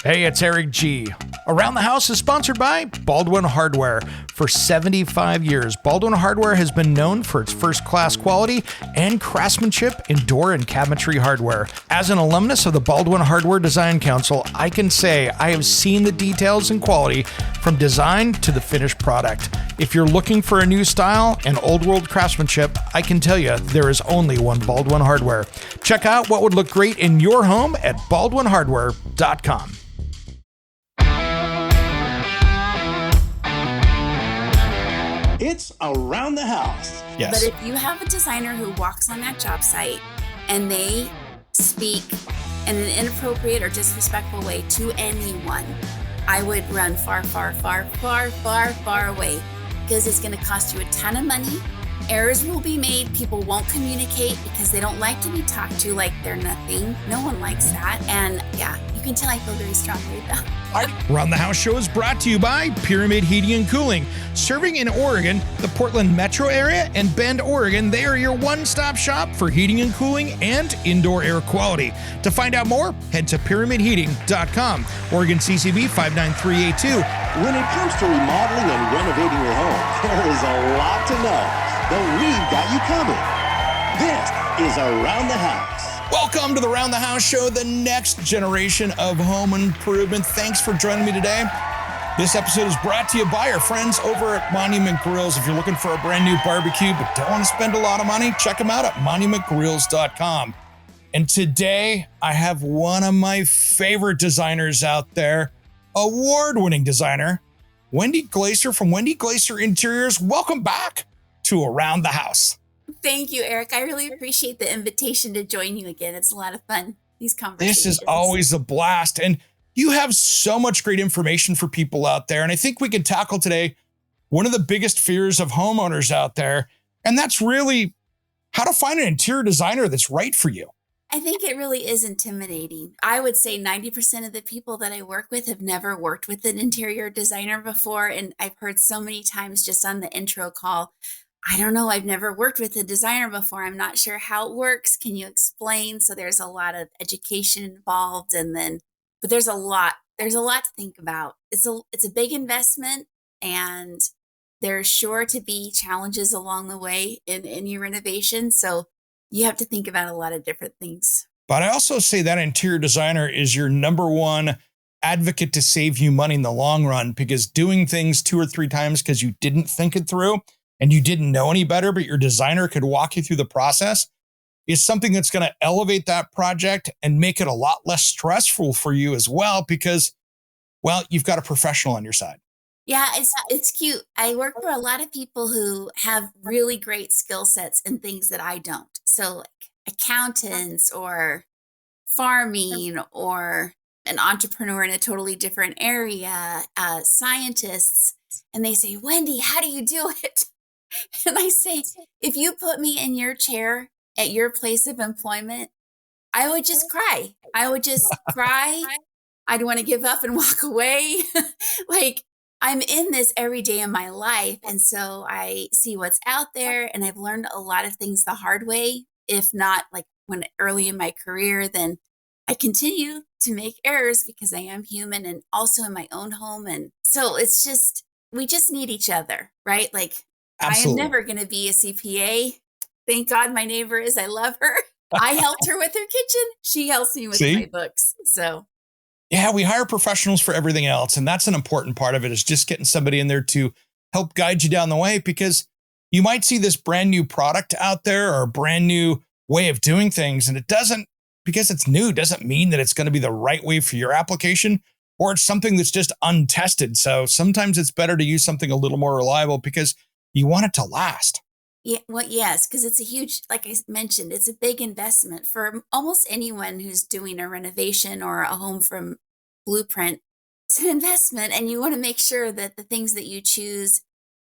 Hey, it's Eric G. Around the House is sponsored by Baldwin Hardware. For 75 years, Baldwin Hardware has been known for its first-class quality and craftsmanship in door and cabinetry hardware. As an alumnus of the Baldwin Hardware Design Council, I can say I have seen the details and quality from design to the finished product. If you're looking for a new style and old-world craftsmanship, I can tell you there is only one Baldwin Hardware. Check out what would look great in your home at baldwinhardware.com. It's Around the House. Yes. But if you have a designer who walks on that job site and they speak in an inappropriate or disrespectful way to anyone, I would run far, far, far, far, far, far away, because it's going to cost you a ton of money. Errors will be made. People won't communicate because they don't like to be talked to like they're nothing. No one likes that. And yeah, you can tell I feel very strongly about it. Around the House show is brought to you by Pyramid Heating and Cooling. Serving in Oregon, the Portland metro area, and Bend, Oregon, they are your one-stop shop for heating and cooling and indoor air quality. To find out more, head to pyramidheating.com. Oregon CCB 59382. When it comes to remodeling and renovating your home, there is a lot to know, but we've got you covered. This is Around the House. Welcome to the Around the House show, the next generation of home improvement. Thanks for joining me today. This episode is brought to you by our friends over at Monument Grills. If you're looking for a brand new barbecue but don't want to spend a lot of money, check them out at monumentgrills.com. And today I have one of my favorite designers out there, award-winning designer, Wendy Glaser from Wendy Glaser Interiors. Welcome back to Around the House. Thank you, Eric. I really appreciate the invitation to join you again. It's a lot of fun, these conversations. This is always a blast. And you have so much great information for people out there. And I think we can tackle today one of the biggest fears of homeowners out there. And that's really how to find an interior designer that's right for you. I think it really is intimidating. I would say 90% of the people that I work with have never worked with an interior designer before. And I've heard so many times just on the intro call, I don't know, I've never worked with a designer before. I'm not sure how it works. Can you explain? So there's a lot of education involved, but there's a lot to think about. It's a big investment, and there's sure to be challenges along the way in any renovation. So you have to think about a lot of different things. But I also say that interior designer is your number one advocate to save you money in the long run, because doing things 2 or 3 times because you didn't think it through and you didn't know any better, but your designer could walk you through the process, is something that's going to elevate that project and make it a lot less stressful for you as well, because, well, you've got a professional on your side. Yeah, it's cute. I work for a lot of people who have really great skill sets and things that I don't. So like accountants or farming or an entrepreneur in a totally different area, scientists, and they say, Wendy, how do you do it? And I say, if you put me in your chair at your place of employment, I would just cry. I'd want to give up and walk away. Like, I'm in this every day of my life. And so I see what's out there, and I've learned a lot of things the hard way. If not like when early in my career, then I continue to make errors because I am human, and also in my own home. And so it's just, we just need each other, right? Like, Absolutely. I am never going to be a CPA. Thank God my neighbor is. I love her. I helped her with her kitchen. She helps me with my books. So yeah, we hire professionals for everything else. And that's an important part of it, is just getting somebody in there to help guide you down the way, because you might see this brand new product out there or a brand new way of doing things. And it doesn't, because it's new, doesn't mean that it's going to be the right way for your application, or it's something that's just untested. So sometimes it's better to use something a little more reliable because you want it to last. yeah, well, yes, because it's a huge, like I mentioned, it's a big investment for almost anyone who's doing a renovation or a home from blueprint. It's an investment, and you want to make sure that the things that you choose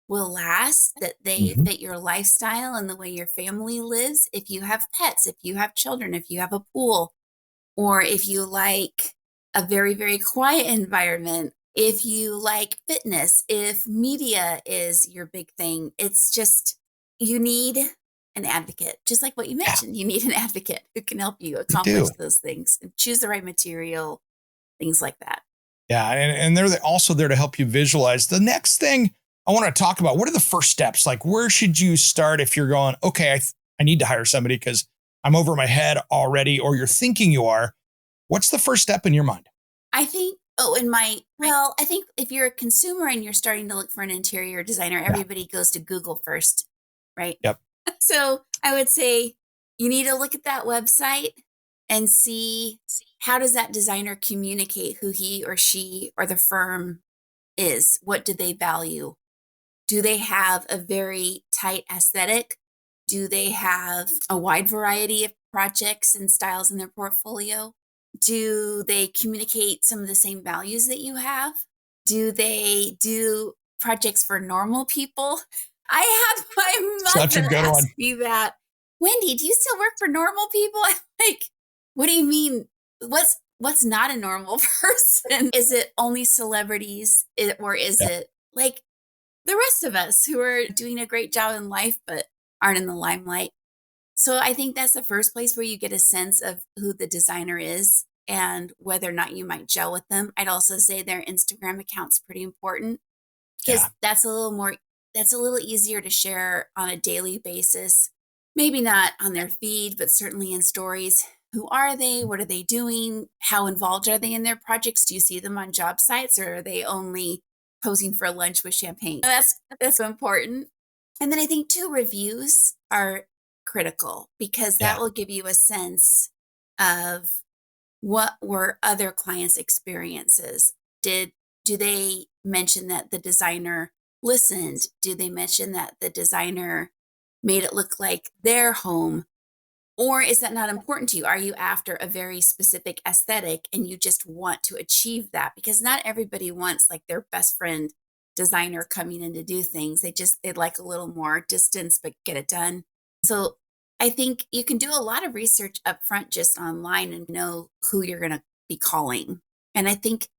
will last, that they fit your lifestyle and the way your family lives. If you have pets, if you have children, if you have a pool, or if you like a very, very quiet environment, if you like fitness, if media is your big thing, it's just, you need an advocate. Just like what you mentioned, you need an advocate who can help you accomplish those things and choose the right material, things like that. Yeah. And they're also there to help you visualize. The next thing I want to talk about, what are the first steps? Like, where should you start if you're going, okay, I need to hire somebody because I'm over my head already, or you're thinking you are. What's the first step in your mind? I think, I think if you're a consumer and you're starting to look for an interior designer, everybody goes to Google first, right? Yep. So I would say you need to look at that website and see how does that designer communicate who he or she or the firm is? What do they value? Do they have a very tight aesthetic? Do they have a wide variety of projects and styles in their portfolio? Do they communicate some of the same values that you have? Do they do projects for normal people? I had my Such a mother good ask one. me that. Wendy, do you still work for normal people? I'm like, what do you mean? What's not a normal person? Is it only celebrities? Or is it like the rest of us who are doing a great job in life but aren't in the limelight? So I think that's the first place where you get a sense of who the designer is and whether or not you might gel with them. I'd also say their Instagram account's pretty important because Yeah. that's a little easier to share on a daily basis. Maybe not on their feed, but certainly in stories. Who are they? What are they doing? How involved are they in their projects? Do you see them on job sites, or are they only posing for lunch with champagne? That's so important. And then I think too, reviews are critical because that Yeah. will give you a sense of what were other clients' experiences. Do they mention that the designer listened? Do they mention that the designer made it look like their home? Or is that not important to you? Are you after a very specific aesthetic and you just want to achieve that? Because not everybody wants like their best friend designer coming in to do things. They'd like a little more distance, but get it done. So I think you can do a lot of research up front just online and know who you're going to be calling. And I think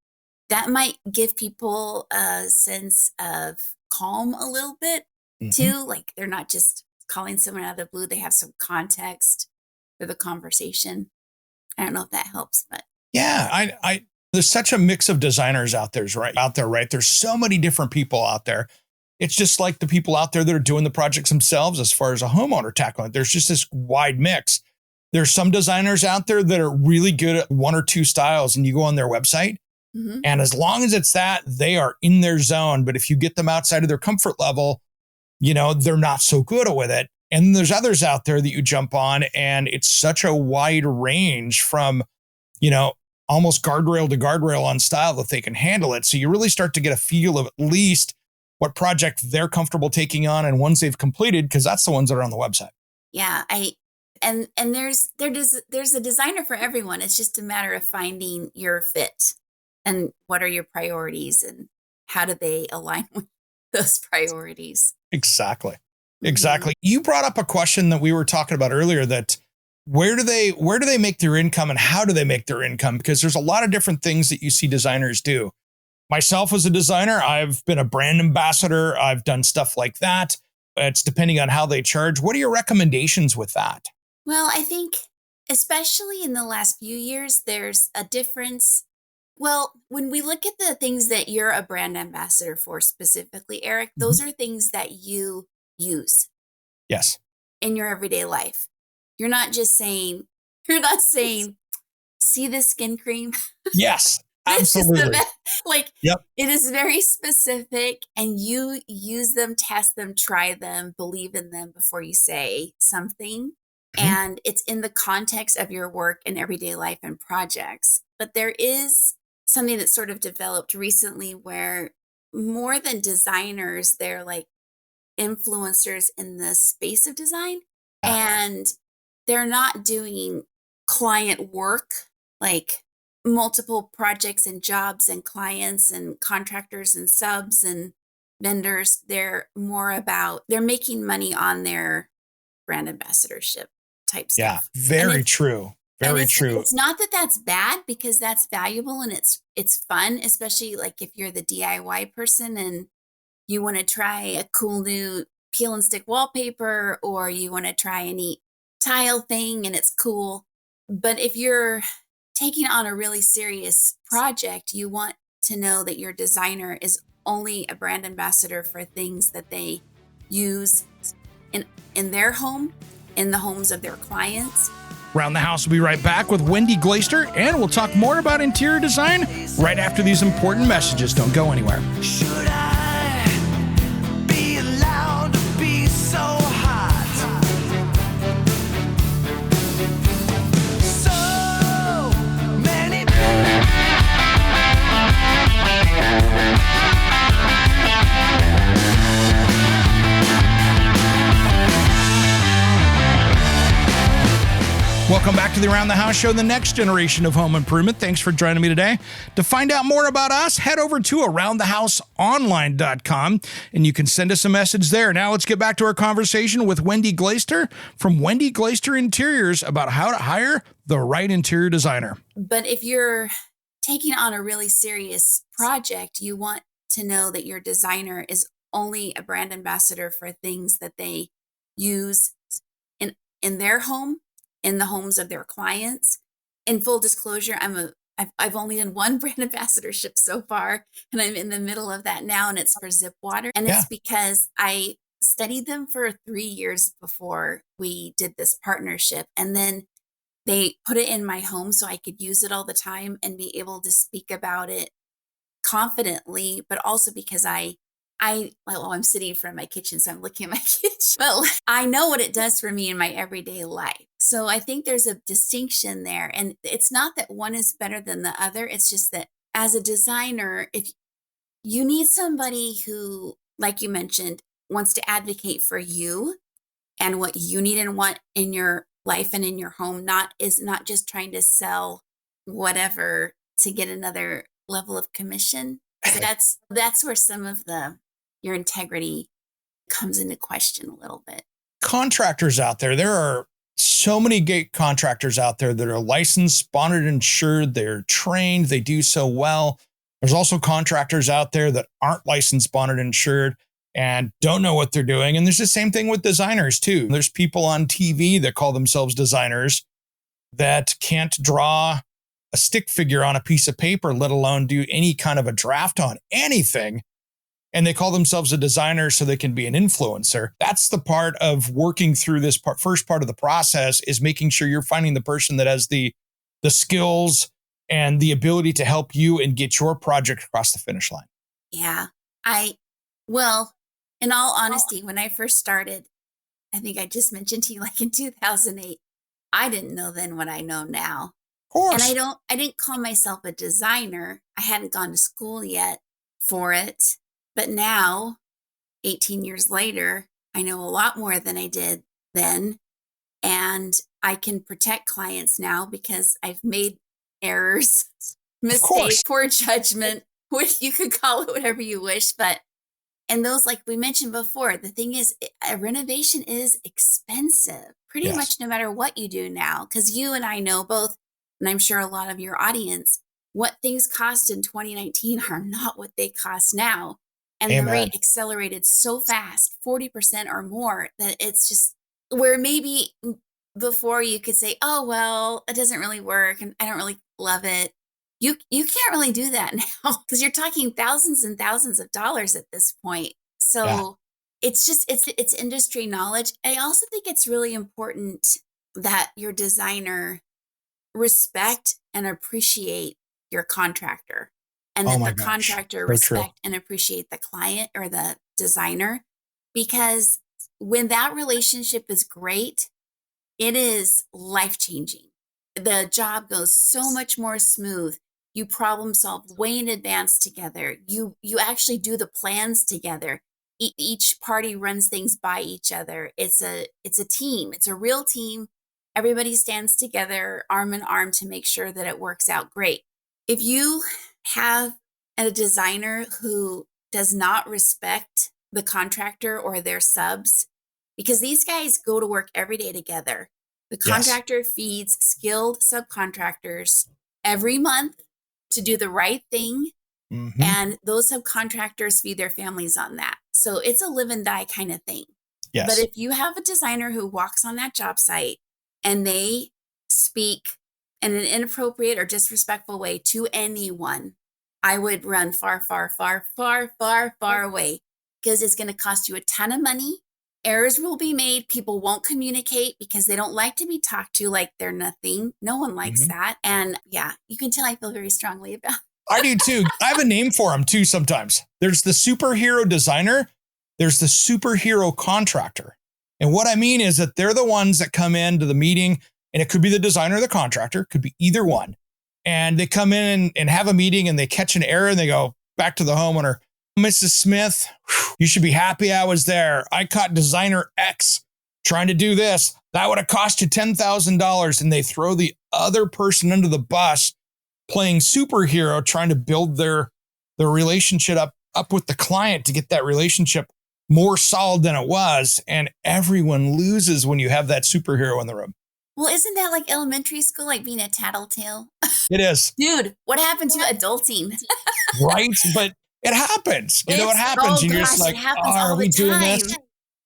that might give people a sense of calm a little bit too. Like they're not just calling someone out of the blue, they have some context for the conversation. I don't know if that helps, but Yeah. I there's such a mix of designers out there, right? There's so many different people out there. It's just like the people out there that are doing the projects themselves as far as a homeowner tackling it. There's just this wide mix. There's some designers out there that are really good at one or two styles, and you go on their website, and as long as it's that, they are in their zone. But if you get them outside of their comfort level, they're not so good with it. And there's others out there that you jump on, and it's such a wide range from, almost guardrail to guardrail on style that they can handle it. So you really start to get a feel of at least what project they're comfortable taking on and ones they've completed, because that's the ones that are on the website. yeah, and there's a designer for everyone. It's just a matter of finding your fit and what are your priorities and how do they align with those priorities. Exactly. Mhm. Exactly. You brought up a question that we were talking about earlier, that where do they make their income and how do they make their income? Because there's a lot of different things that you see designers do. Myself as a designer, I've been a brand ambassador. I've done stuff like that. It's depending on how they charge. What are your recommendations with that? Well, I think especially in the last few years, there's a difference. Well, when we look at the things that you're a brand ambassador for specifically, Eric, those are things that you use Yes. in your everyday life. You're not just saying, you're not saying, see this skin cream? Yes. This is the Absolutely. best. Like, Yep. it is very specific and you use them, test them, try them, believe in them before you say something. Mhm. And it's in the context of your work and everyday life and projects. But there is something that's sort of developed recently where more than designers, they're like influencers in the space of design. And they're not doing client work, like multiple projects and jobs and clients and contractors and subs and vendors. They're more about, they're making money on their brand ambassadorship type Yeah. stuff. Very true. Very true. It's not that that's bad because that's valuable and it's fun, especially like if you're the DIY person and you want to try a cool new peel and stick wallpaper or you want to try a neat tile thing and it's cool. But if you're taking on a really serious project, you want to know that your designer is only a brand ambassador for things that they use in in their home, in the homes of their clients. Round the House will be right back with Wendy Glaister, and we'll talk more about interior design right after these important messages. Don't go anywhere. Should I be allowed to be so hot? So many. Welcome back to the Around the House Show, the next generation of home improvement. Thanks for joining me today. To find out more about us, head over to aroundthehouseonline.com and you can send us a message there. Now let's get back to our conversation with Wendy Glaister from Wendy Glaister Interiors about how to hire the right interior designer. But if you're taking on a really serious project, you want to know that your designer is only a brand ambassador for things that they use in their home, in the homes of their clients. In full disclosure, I've only done one brand ambassadorship so far, and I'm in the middle of that now, and it's for Zipwater. And it's because I studied them for 3 years before we did this partnership. And then they put it in my home so I could use it all the time and be able to speak about it confidently, but also because I'm sitting in front of my kitchen, so I'm looking at my kitchen. Well, I know what it does for me in my everyday life. So I think there's a distinction there. And it's not that one is better than the other. It's just that as a designer, if you need somebody who, like you mentioned, wants to advocate for you and what you need and want in your life and in your home, is not just trying to sell whatever to get another level of commission. So that's where some of your integrity comes into question a little bit. Contractors out there are so many gate contractors out there that are licensed, bonded, insured. They're trained. They do so well. There's also contractors out there that aren't licensed, bonded, insured, and don't know what they're doing. And there's the same thing with designers too. There's people on TV that call themselves designers that can't draw a stick figure on a piece of paper, let alone do any kind of a draft on anything. And they call themselves a designer so they can be an influencer. That's the part of working through this first part of the process, is making sure you're finding the person that has the skills and the ability to help you and get your project across the finish line. Yeah. Well, in all honesty, when I first started, I think I just mentioned to you, like in 2008, I didn't know then what I know now. Of course. And I didn't call myself a designer. I hadn't gone to school yet for it. But now, 18 years later, I know a lot more than I did then. And I can protect clients now because I've made errors, mistakes, poor judgment, which you could call it whatever you wish. And those, like we mentioned before, the thing is, a renovation is expensive, pretty much no matter what you do now. Because you and I know both, and I'm sure a lot of your audience, what things cost in 2019 are not what they cost now. And the rate accelerated so fast, 40% or more, that it's just where maybe before you could say, oh, well, it doesn't really work and I don't really love it. You can't really do that now because you're talking thousands and thousands of dollars at this point. So it's just, it's industry knowledge. I also think it's really important that your designer respect and appreciate your contractor. And then the contractor respect and appreciate the client or the designer, because when that relationship is great, it is life-changing. The job goes so much more smooth. You problem solve way in advance together. You actually do the plans together. Each party runs things by each other. It's a team. It's a real team. Everybody stands together, arm in arm, to make sure that it works out great. If you have a designer who does not respect the contractor or their subs, because these guys go to work every day together. The contractor feeds skilled subcontractors every month to do the right thing. Mm-hmm. And those subcontractors feed their families on that. So it's a live and die kind of thing. Yes. But if you have a designer who walks on that job site and they speak in an inappropriate or disrespectful way to anyone, I would run far, far, far, far, far, far away because it's going to cost you a ton of money. Errors will be made. People won't communicate because they don't like to be talked to like they're nothing. No one likes that. And yeah, you can tell I feel very strongly about it. I do too. I have a name for them too sometimes. There's the superhero designer. There's the superhero contractor. And what I mean is that they're the ones that come into the meeting, and it could be the designer or the contractor, could be either one. And they come in and have a meeting and they catch an error and they go back to the homeowner. Mrs. Smith, you should be happy I was there. I caught designer X trying to do this. That would have cost you $10,000. And they throw the other person under the bus playing superhero, trying to build their relationship up with the client to get that relationship more solid than it was. And everyone loses when you have that superhero in the room. Well, isn't that like elementary school, like being a tattletale? It is. Dude, what happened to adulting? Right? But it happens. You know what happens? You're just like, are we doing this?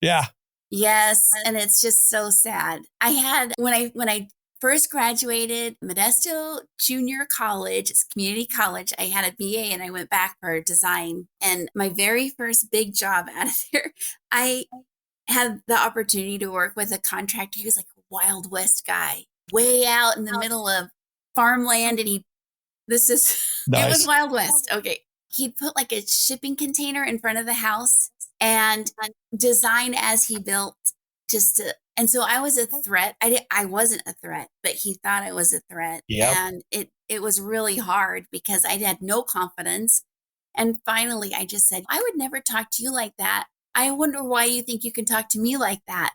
Yeah. Yes. And it's just so sad. I had, when I first graduated Modesto Junior College, it's community college, I had a BA and I went back for design. And my very first big job out of there, I had the opportunity to work with a contractor. He was like a Wild West guy, way out in the middle of farmland. And Nice. It was Wild West. Okay. He put like a shipping container in front of the house and design as he built and so I was a threat. I wasn't a threat, but he thought I was a threat. Yep. And it was really hard because I had no confidence. And finally I just said, I would never talk to you like that. I wonder why you think you can talk to me like that.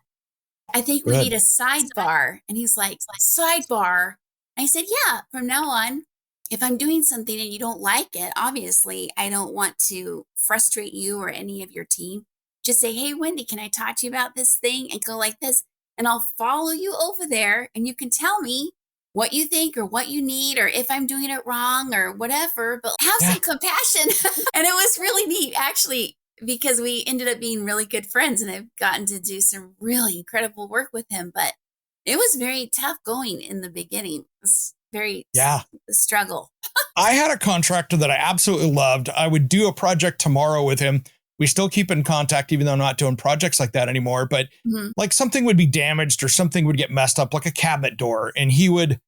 I think we need a sidebar. And he's like, sidebar? I said, yeah, from now on, if I'm doing something and you don't like it, obviously I don't want to frustrate you or any of your team. Just say, hey, Wendy, can I talk to you about this thing? And go like this. And I'll follow you over there and you can tell me what you think or what you need or if I'm doing it wrong or whatever, but have some compassion. And it was really neat, actually, because we ended up being really good friends and I've gotten to do some really incredible work with him. But it was very tough going in the beginning. It was very struggle. I had a contractor that I absolutely loved. I would do a project tomorrow with him. We still keep in contact, even though I'm not doing projects like that anymore. But like something would be damaged or something would get messed up, like a cabinet door. And he would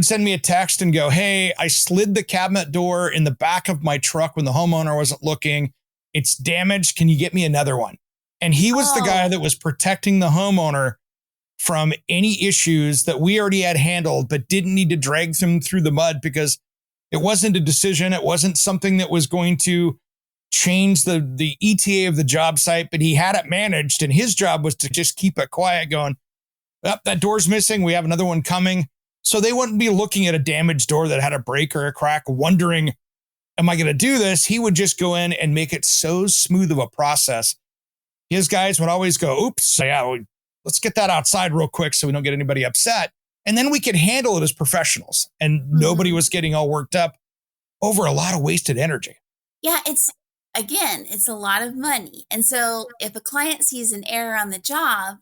send me a text and go, hey, I slid the cabinet door in the back of my truck when the homeowner wasn't looking. It's damaged. Can you get me another one? And he was the guy that was protecting the homeowner from any issues that we already had handled, but didn't need to drag them through the mud because it wasn't a decision. It wasn't something that was going to change the ETA of the job site, but he had it managed. And his job was to just keep it quiet going, that door's missing. We have another one coming. So they wouldn't be looking at a damaged door that had a break or a crack, wondering, am I going to do this? He would just go in and make it so smooth of a process. His guys would always go, oops, let's get that outside real quick so we don't get anybody upset. And then we could handle it as professionals. And nobody was getting all worked up over a lot of wasted energy. Yeah, it's a lot of money. And so if a client sees an error on the job,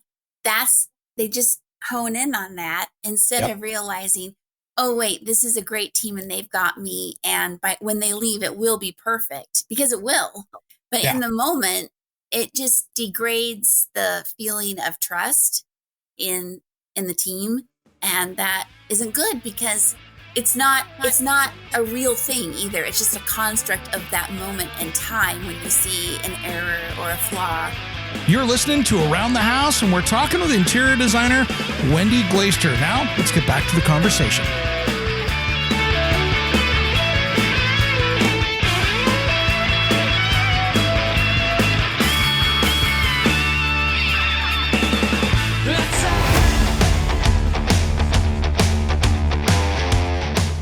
they just hone in on that instead of realizing, oh, wait, this is a great team and they've got me. And when they leave, it will be perfect because it will. But in the moment, it just degrades the feeling of trust in the team. And that isn't good because it's not a real thing either. It's just a construct of that moment in time when you see an error or a flaw. You're listening to Around the House, and we're talking with interior designer Wendy Glaister. Now, let's get back to the conversation.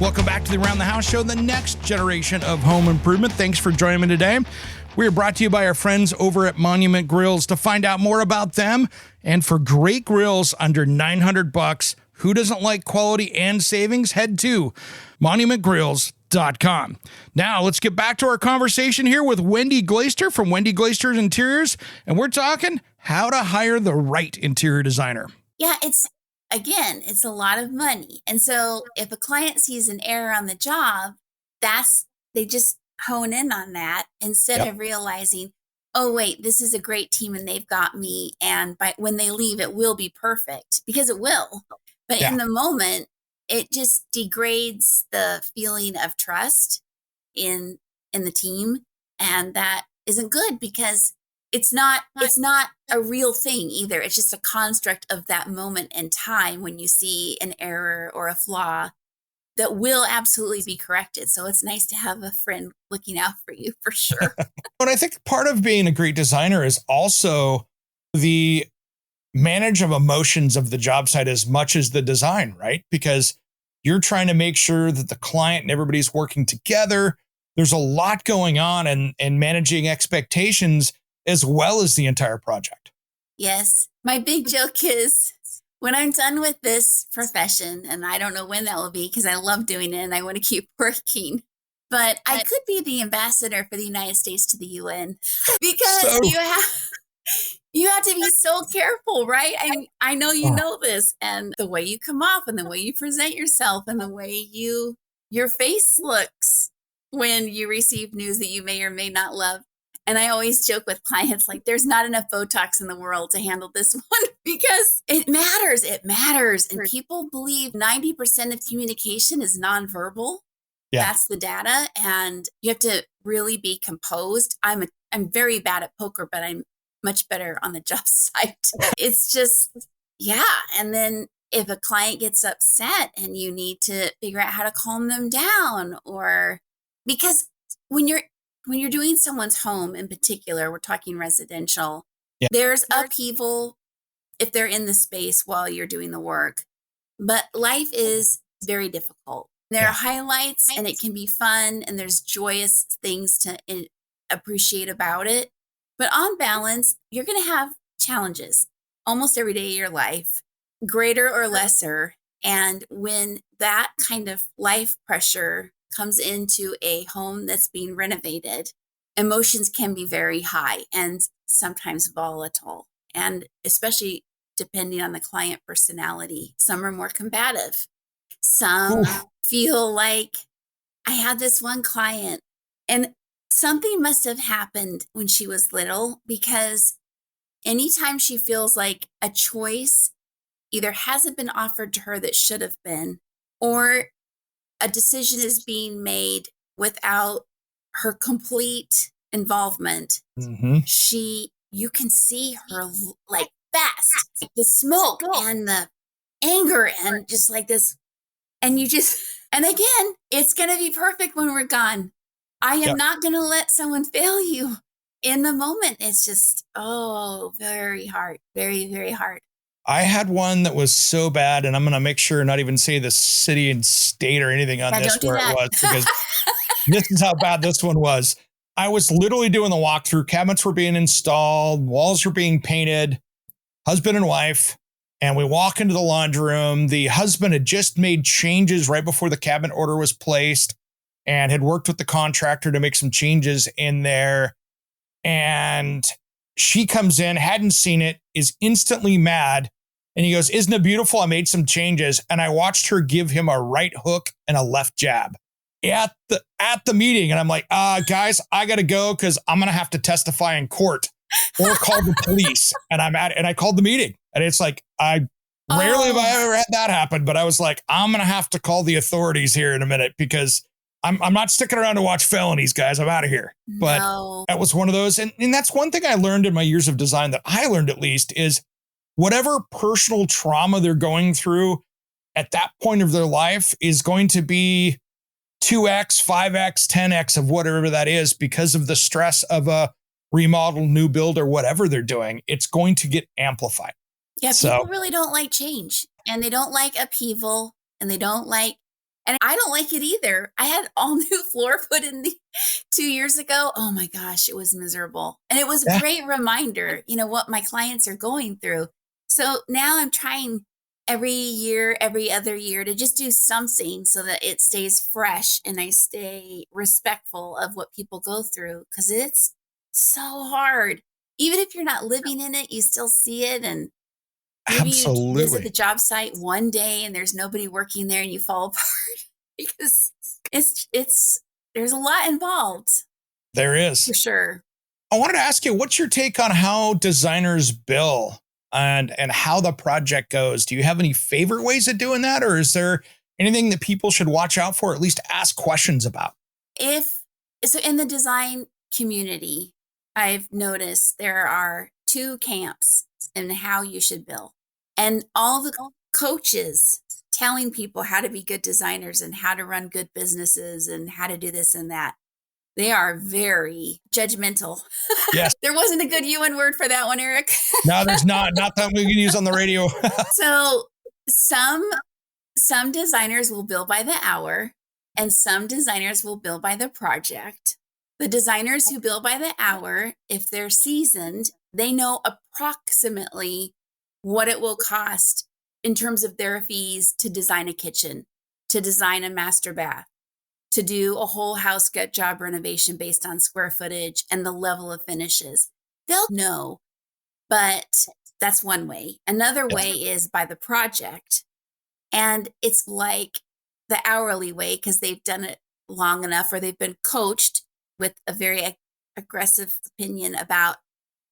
Welcome back to the Around the House show, the next generation of home improvement. Thanks for joining me today. We are brought to you by our friends over at Monument Grills. To find out more about them and for great grills under $900, who doesn't like quality and savings? Head to monumentgrills.com. Now let's get back to our conversation here with Wendy Glaister from Wendy Glaister Interiors, and we're talking how to hire the right interior designer. Yeah, it's a lot of money. And so if a client sees an error on the job, they they just hone in on that instead of realizing, oh, wait, this is a great team and they've got me. And when they leave, it will be perfect, because it will. But in the moment, it just degrades the feeling of trust in the team. And that isn't good, because it's not a real thing either. It's just a construct of that moment in time when you see an error or a flaw that will absolutely be corrected. So it's nice to have a friend looking out for you, for sure. But I think part of being a great designer is also the manage of emotions of the job site as much as the design, right? Because you're trying to make sure that the client and everybody's working together. There's a lot going on, and managing expectations as well as the entire project. Yes. My big joke is, when I'm done with this profession, and I don't know when that will be, because I love doing it and I want to keep working, but I could be the ambassador for the United States to the UN, because you have to be so careful, right? I know you know this, and the way you come off and the way you present yourself and the way your face looks when you receive news that you may or may not love. And I always joke with clients, like, there's not enough Botox in the world to handle this one, because it matters. It matters. And people believe 90% of communication is nonverbal. Yeah. That's the data. And you have to really be composed. I'm very bad at poker, but I'm much better on the job site. It's just, And then if a client gets upset and you need to figure out how to calm them down, or because when you're doing someone's home in particular, we're talking residential, there's upheaval if they're in the space while you're doing the work. But life is very difficult. There are highlights, and it can be fun, and there's joyous things to appreciate about it. But on balance, you're going to have challenges almost every day of your life, greater or lesser. And when that kind of life pressure comes into a home that's being renovated, emotions can be very high and sometimes volatile, and especially depending on the client personality. Some are more combative. Some feel like, I had this one client, and something must have happened when she was little, because anytime she feels like a choice either hasn't been offered to her that should have been, or a decision is being made without her complete involvement, you can see her like fast, like the smoke and the anger and just like this. And and again, it's going to be perfect when we're gone. I am not going to let someone fail you in the moment. It's just, very hard, very, very hard. I had one that was so bad, and I'm going to make sure not even say the city and state or anything on this where it was, because this is how bad this one was. I was literally doing the walkthrough. Cabinets were being installed. Walls were being painted. Husband and wife. And we walk into the laundry room. The husband had just made changes right before the cabinet order was placed, and had worked with the contractor to make some changes in there. And she comes in, hadn't seen it, is instantly mad. And he goes, "Isn't it beautiful? I made some changes." And I watched her give him a right hook and a left jab at the meeting. And I'm like, guys, I got to go, because I'm going to have to testify in court or call the police. And I called the meeting. And it's like, I rarely have I ever had that happen, but I was like, I'm going to have to call the authorities here in a minute, because I'm not sticking around to watch felonies, guys. I'm out of here. But that was one of those. And that's one thing I learned in my years of design, that I learned at least, is whatever personal trauma they're going through at that point of their life is going to be 2x, 5x, 10x of whatever that is, because of the stress of a remodel, new build, or whatever they're doing. It's going to get amplified. Yeah, people really don't like change, and they don't like upheaval, and I don't like it either. I had all new floor put in 2 years ago. Oh my gosh, it was miserable. And it was a great reminder, what my clients are going through. So now I'm trying every year, every other year, to just do something so that it stays fresh and I stay respectful of what people go through, because it's so hard. Even if you're not living in it, you still see it. And maybe you visit the job site one day and there's nobody working there and you fall apart, because it's there's a lot involved There is. for sure. I wanted to ask you, what's your take on how designers bill and how the project goes? Do you have any favorite ways of doing that? Or is there anything that people should watch out for, or at least ask questions about? So in the design community, I've noticed there are two camps in how you should bill. And all the coaches telling people how to be good designers and how to run good businesses and how to do this and that, they are very judgmental. Yes. There wasn't a good UN word for that one, Eric. No, there's not that we can use on the radio. So some designers will bill by the hour and some designers will bill by the project. The designers who bill by the hour, if they're seasoned, they know approximately what it will cost in terms of their fees to design a kitchen, to design a master bath, to do a whole house gut job renovation based on square footage and the level of finishes. They'll know, but that's one way. Another way is by the project. And it's like the hourly way because they've done it long enough or they've been coached with a very aggressive opinion about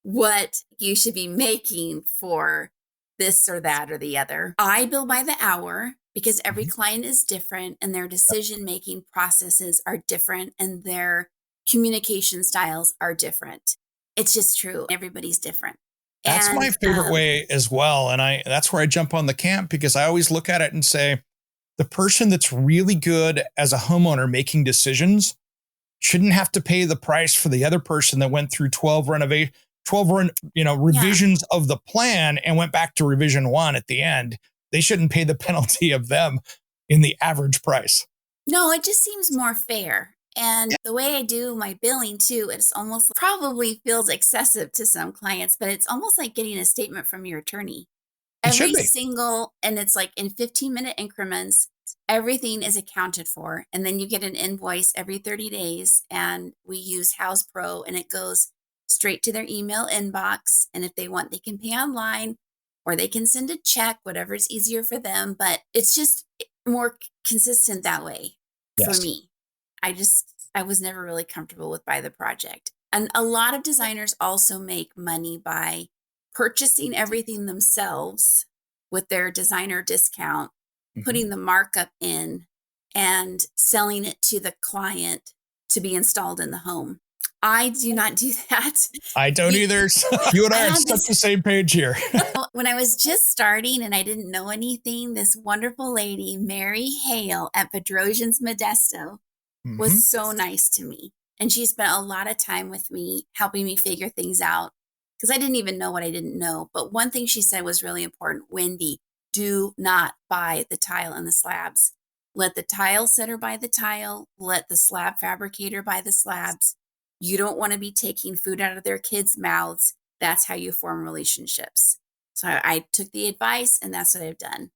what you should be making for this or that or the other. I bill by the hour because every client is different and their decision-making processes are different and their communication styles are different. It's just true. Everybody's different. That's my favorite way as well. And that's where I jump on the camp because I always look at it and say, the person that's really good as a homeowner making decisions shouldn't have to pay the price for the other person that went through 12 revisions of the plan and went back to revision 1 at the end. They shouldn't pay the penalty of them in the average price. No, it just seems more fair. And the way I do my billing too, it's almost probably feels excessive to some clients, but it's almost like getting a statement from your attorney. Every single, and it's like in 15-minute increments, everything is accounted for. And then you get an invoice every 30 days. And we use House Pro and it goes straight to their email inbox. And if they want, they can pay online or they can send a check, whatever is easier for them. But it's just more consistent that way for me. I was never really comfortable with by the project. And a lot of designers also make money by purchasing everything themselves with their designer discount, putting the markup in and selling it to the client to be installed in the home. I do not do that. I don't either. So you and I are such the same page here. When I was just starting and I didn't know anything, this wonderful lady, Mary Hale at Bedrosian's Modesto, was so nice to me. And she spent a lot of time with me, helping me figure things out because I didn't even know what I didn't know. But one thing she said was really important. Wendy, do not buy the tile and the slabs. Let the tile setter buy the tile. Let the slab fabricator buy the slabs. You don't want to be taking food out of their kids' mouths. That's how you form relationships. So I took the advice and that's what I've done.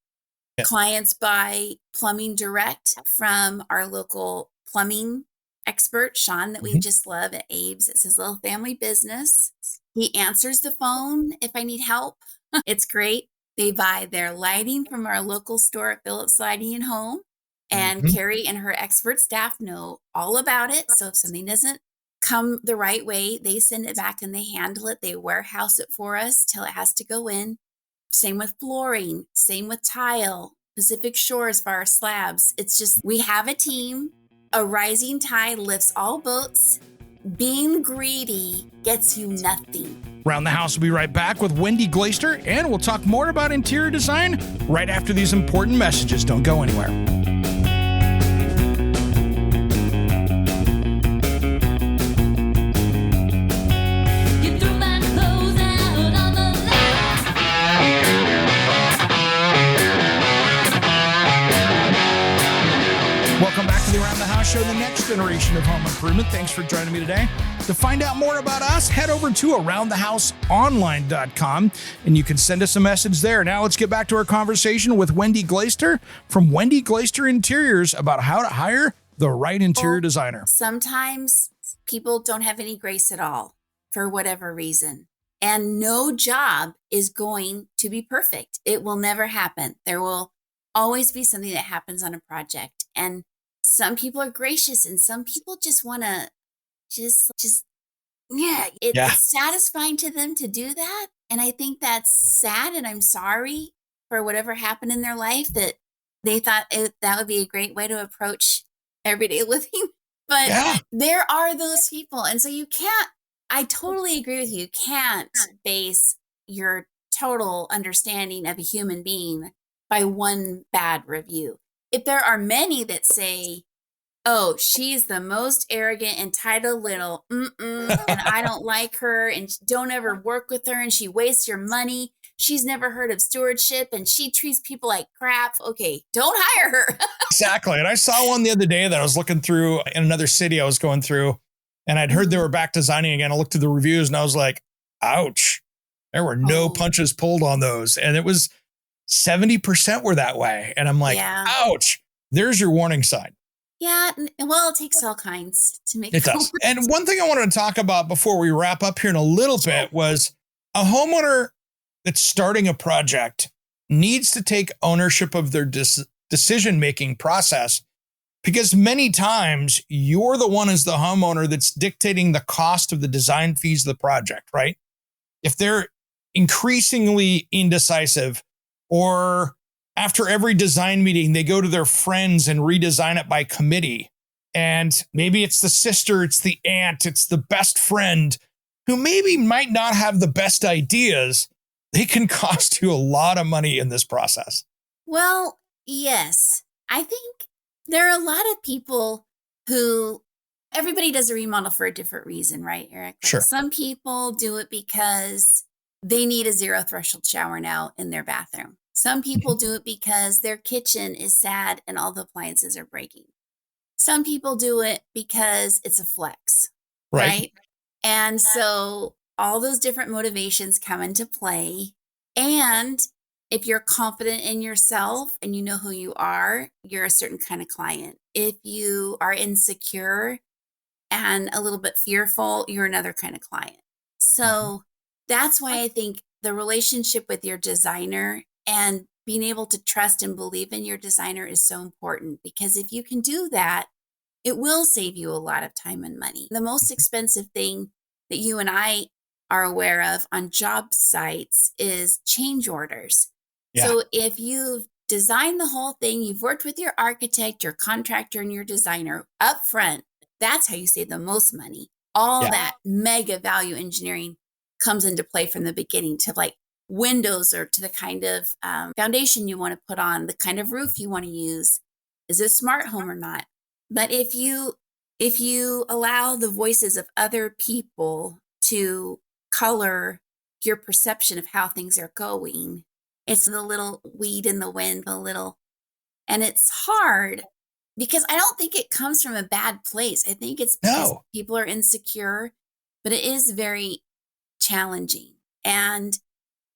Yeah. Clients buy plumbing direct from our local plumbing expert, Sean, that we just love at Abe's. It's his little family business. He answers the phone if I need help. It's great. They buy their lighting from our local store at Phillips Lighting and Home. And Carrie and her expert staff know all about it. So if something doesn't come the right way, they send it back and they handle it. They warehouse it for us till it has to go in. Same with flooring, same with tile, Pacific Shores for our slabs. It's just, we have a team. A rising tide lifts all boats. Being greedy gets you nothing. Round the House will be right back with Wendy Glaister, and we'll talk more about interior design right after these important messages. Don't go anywhere. Welcome back to the Around the House Show, the next generation of home improvement. Thanks for joining me today. To find out more about us, head over to aroundthehouseonline.com and you can send us a message there. Now let's get back to our conversation with Wendy Glaister from Wendy Glaister Interiors about how to hire the right interior designer. Sometimes people don't have any grace at all for whatever reason. And no job is going to be perfect. It will never happen. There will always be something that happens on a project. And some people are gracious and some people just want to just yeah, Yeah. it's satisfying to them to do that. And I think that's sad. And I'm sorry for whatever happened in their life that they thought that would be a great way to approach everyday living. But Yeah. there are those people. And so you can't, I totally agree with you. You can't base your total understanding of a human being by one bad review. If there are many that say, oh, she's the most arrogant, entitled little, and I don't like her, and don't ever work with her, and she wastes your money. She's never heard of stewardship, and she treats people like crap. Okay, don't hire her. Exactly. And I saw one the other day that I was looking through in another city I was going through, and I'd heard they were back designing again. I looked through the reviews and I was like, ouch, there were no punches pulled on those. And it was 70% were that way. And I'm like, Yeah. ouch, there's your warning sign. Yeah, well, it takes all kinds to make It does. And one thing I wanted to talk about before we wrap up here in a little bit was a homeowner that's starting a project needs to take ownership of their decision-making process, because many times you're the one as the homeowner that's dictating the cost of the design fees of the project, right? If they're increasingly indecisive, or after every design meeting, they go to their friends and redesign it by committee. And maybe it's the sister, it's the aunt, it's the best friend who maybe might not have the best ideas. They can cost you a lot of money in this process. Well, yes. I think there are a lot of people who, everybody does a remodel for a different reason, right, Eric? Like Sure. Some people do it because they need a zero threshold shower now in their bathroom. Some people do it because their kitchen is sad and all the appliances are breaking. Some people do it because it's a flex, right? And so all those different motivations come into play. And if you're confident in yourself and you know who you are, you're a certain kind of client. If you are insecure and a little bit fearful, you're another kind of client. So that's why I think the relationship with your designer and being able to trust and believe in your designer is so important, because if you can do that, it will save you a lot of time and money. The most expensive thing that you and I are aware of on job sites is change orders. Yeah. So if you've designed the whole thing, you've worked with your architect, your contractor, and your designer up front, that's how you save the most money. All that mega value engineering comes into play from the beginning, to like windows or to the kind of foundation you want to put on, the kind of roof you want to use. Is it a smart home or not? But if you allow the voices of other people to color your perception of how things are going, it's the little weed in the wind, and it's hard because I don't think it comes from a bad place. I think it's because people are insecure, but it is very challenging. And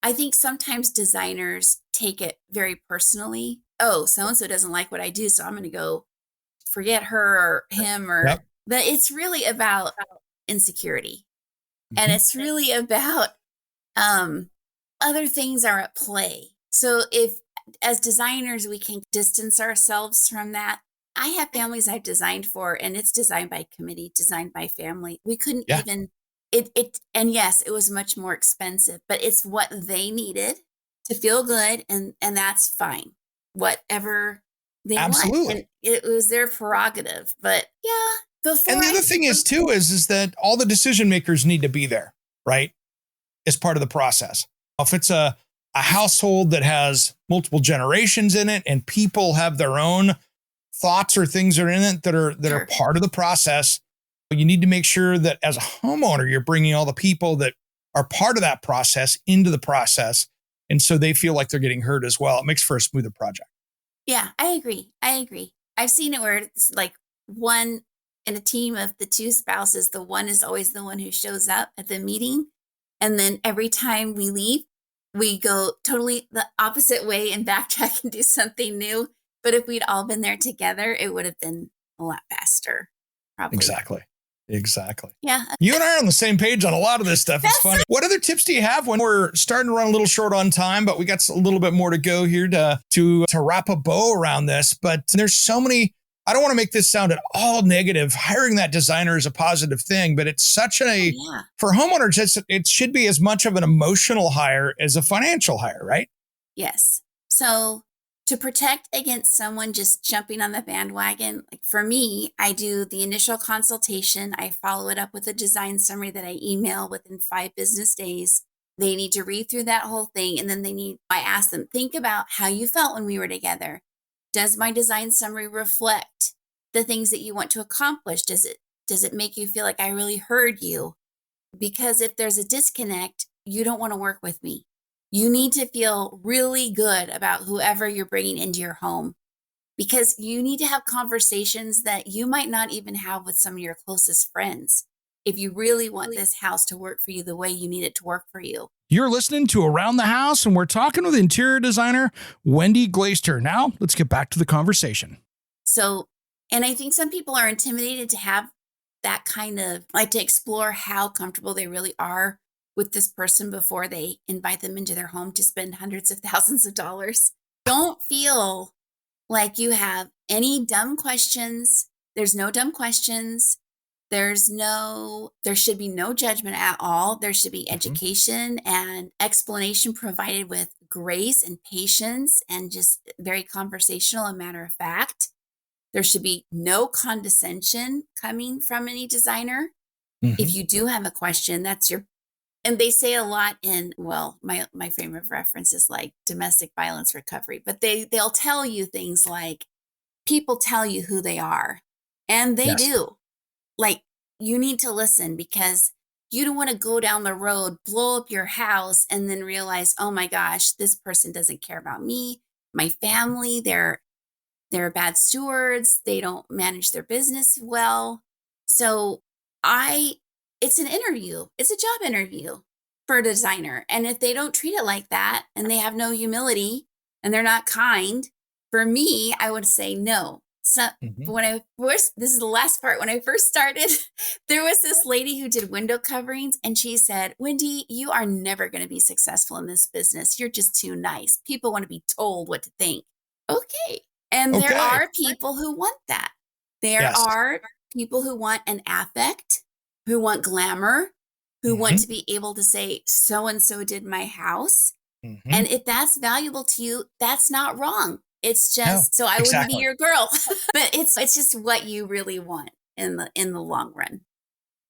I think sometimes designers take it very personally. Oh, so-and-so doesn't like what I do, so I'm going to go forget her or him, or but it's really about insecurity. And it's really about other things are at play. So if as designers, we can distance ourselves from that. I have families I've designed for, and it's designed by committee, designed by family. We couldn't even and yes, it was much more expensive, but it's what they needed to feel good, and that's fine. Whatever they want. And it was their prerogative. But and the other thing is too is that all the decision makers need to be there, right? As part of the process. If it's a household that has multiple generations in it and people have their own thoughts or things are in it that are part of the process, you need to make sure that as a homeowner, you're bringing all the people that are part of that process into the process. And so they feel like they're getting heard as well. It makes for a smoother project. Yeah, I agree. I've seen it where it's like one in a team of the two spouses, the one is always the one who shows up at the meeting. And then every time we leave, we go totally the opposite way and backtrack and do something new. But if we'd all been there together, it would have been a lot faster. Probably. Exactly. Yeah. You and I are on the same page on a lot of this stuff. It's funny. What other tips do you have when we're starting to run a little short on time, but we got a little bit more to go here to wrap a bow around this? But there's so many I don't want to make this sound at all negative. Hiring that designer is a positive thing, but it's such for homeowners, it should be as much of an emotional hire as a financial hire, right? Yes. So to protect against someone just jumping on the bandwagon, like for me, I do the initial consultation. I follow it up with a design summary that I email within 5 business days. They need to read through that whole thing. And then I ask them, think about how you felt when we were together. Does my design summary reflect the things that you want to accomplish? Does it make you feel like I really heard you? Because if there's a disconnect, you don't want to work with me. You need to feel really good about whoever you're bringing into your home, because you need to have conversations that you might not even have with some of your closest friends if you really want this house to work for you the way you need it to work for you. You're listening to Around the House, and we're talking with interior designer Wendy Glaister. Now, let's get back to the conversation. So, and I think some people are intimidated to have that kind of, like, to explore how comfortable they really are with this person before they invite them into their home to spend hundreds of thousands of dollars. Don't feel like you have any dumb questions. There's no dumb questions. There should be no judgment at all. There should be education and explanation provided with grace and patience and just very conversational and matter of fact. There should be no condescension coming from any designer. If you do have a question, and they say a lot in, well, my frame of reference is like domestic violence recovery, but they'll tell you things like, people tell you who they are, and they do. Like, you need to listen, because you don't want to go down the road, blow up your house, and then realize, oh my gosh, this person doesn't care about me, my family, they're bad stewards, they don't manage their business well. So it's an interview. It's a job interview for a designer. And if they don't treat it like that, and they have no humility, and they're not kind, for me, I would say no. So this is the last part. When I first started, there was this lady who did window coverings, and she said, Wendy, you are never going to be successful in this business. You're just too nice. People want to be told what to think. Okay. And there are people who want that. There are people who want an affect, who want glamour, who want to be able to say, so-and-so did my house. And if that's valuable to you, that's not wrong. It's just, so I wouldn't be your girl, but it's just what you really want in the long run.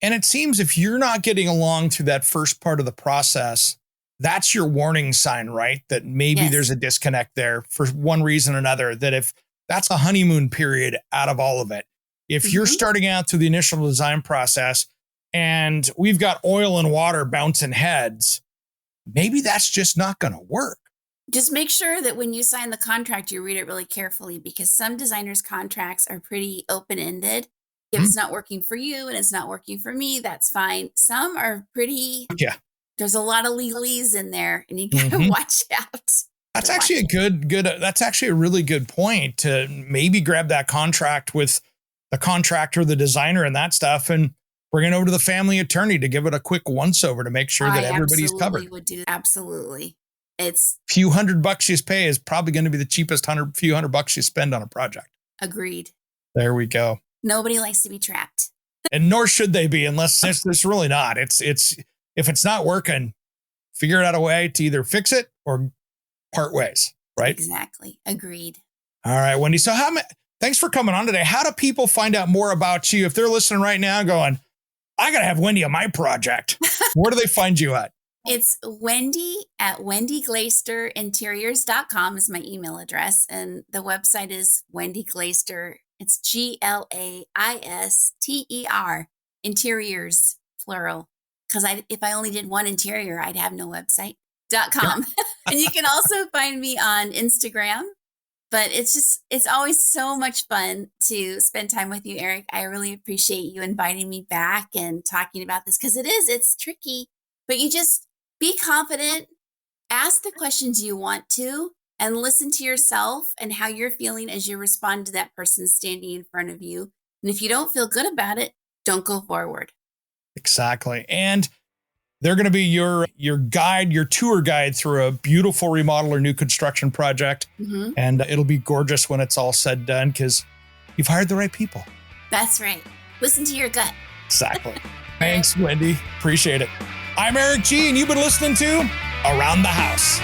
And it seems if you're not getting along through that first part of the process, that's your warning sign, right? That maybe there's a disconnect there for one reason or another, that if that's a honeymoon period out of all of it, if you're starting out through the initial design process and we've got oil and water bouncing heads, maybe that's just not going to work. Just make sure that when you sign the contract, you read it really carefully, because some designers' contracts are pretty open-ended. If it's not working for you and it's not working for me, that's fine. Some are pretty, there's a lot of legalese in there, and you got to watch out. That's actually that's actually a really good point, to maybe grab that contract with the contractor, the designer, and that stuff, and bring it over to the family attorney to give it a quick once over to make sure that everybody's covered. Absolutely. It's few $100 you pay is probably going to be the cheapest few hundred bucks you spend on a project. Agreed. There we go. Nobody likes to be trapped. And nor should they be, unless it's really not. It's if it's not working, figure out a way to either fix it or part ways, right? Exactly. Agreed. All right, Wendy. So thanks for coming on today. How do people find out more about you if they're listening right now going, I got to have Wendy on my project? Where do they find you at? It's Wendy at WendyGlaisterInteriors.com is my email address. And the website is Wendy Glaister. It's GLAISTER, interiors, plural. Because if I only did one interior, I'd have no website.com. And you can also find me on Instagram. But it's always so much fun to spend time with you, Eric. I really appreciate you inviting me back and talking about this, because it's tricky, but you just be confident, ask the questions you want to, and listen to yourself and how you're feeling as you respond to that person standing in front of you. And if you don't feel good about it, don't go forward. Exactly. And they're going to be your guide, your tour guide through a beautiful remodel or new construction project. And it'll be gorgeous when it's all said and done, because you've hired the right people. That's right. Listen to your gut. Exactly. Thanks, Wendy. Appreciate it. I'm Eric G, and you've been listening to Around the House.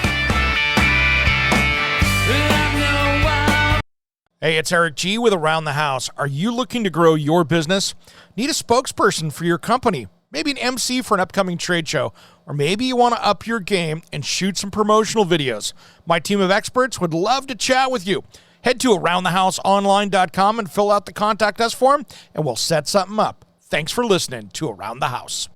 Hey, it's Eric G with Around the House. Are you looking to grow your business? Need a spokesperson for your company? Maybe an MC for an upcoming trade show? Or maybe you want to up your game and shoot some promotional videos? My team of experts would love to chat with you. Head to AroundTheHouseOnline.com and fill out the Contact Us form, and we'll set something up. Thanks for listening to Around the House.